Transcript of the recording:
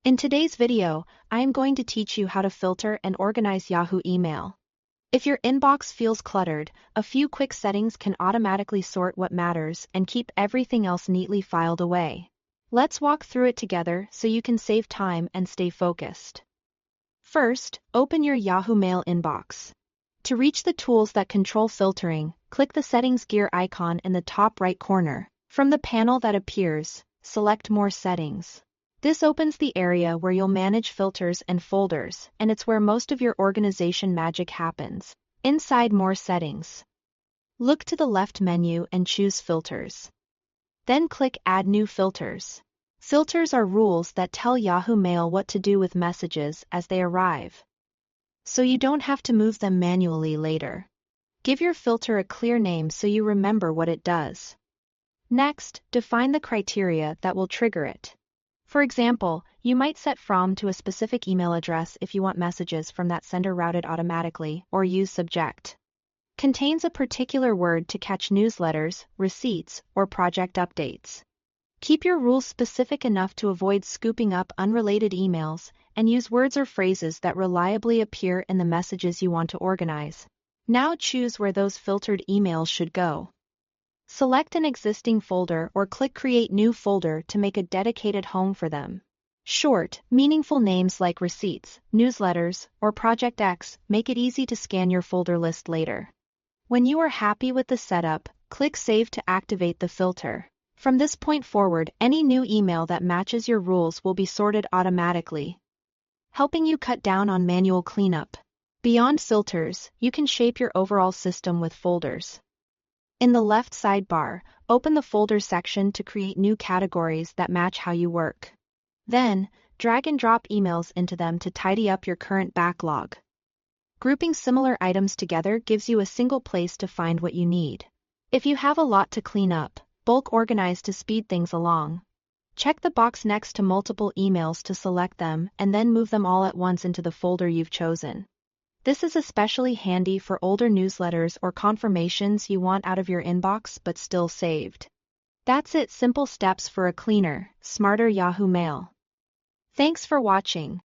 In today's video, I am going to teach you how to filter and organize Yahoo email. If your inbox feels cluttered, a few quick settings can automatically sort what matters and keep everything else neatly filed away. Let's walk through it together so you can save time and stay focused. First, open your Yahoo Mail inbox. To reach the tools that control filtering, click the settings gear icon in the top right corner. From the panel that appears, select More Settings. This opens the area where you'll manage filters and folders, and it's where most of your organization magic happens. Inside More Settings, look to the left menu and choose Filters. Then click Add New Filters. Filters are rules that tell Yahoo Mail what to do with messages as they arrive, so you don't have to move them manually later. Give your filter a clear name so you remember what it does. Next, define the criteria that will trigger it. For example, you might set from to a specific email address if you want messages from that sender routed automatically, or use subject. Contains a particular word to catch newsletters, receipts, or project updates. Keep your rules specific enough to avoid scooping up unrelated emails, and use words or phrases that reliably appear in the messages you want to organize. Now choose where those filtered emails should go. Select an existing folder or click Create New Folder to make a dedicated home for them. Short, meaningful names like receipts, newsletters, or Project X make it easy to scan your folder list later. When you are happy with the setup, click Save to activate the filter. From this point forward, any new email that matches your rules will be sorted automatically, helping you cut down on manual cleanup. Beyond filters, you can shape your overall system with folders. In the left sidebar, open the Folders section to create new categories that match how you work. Then, drag and drop emails into them to tidy up your current backlog. Grouping similar items together gives you a single place to find what you need. If you have a lot to clean up, bulk organize to speed things along. Check the box next to multiple emails to select them and then move them all at once into the folder you've chosen. This is especially handy for older newsletters or confirmations you want out of your inbox but still saved. That's it, simple steps for a cleaner, smarter Yahoo Mail. Thanks for watching.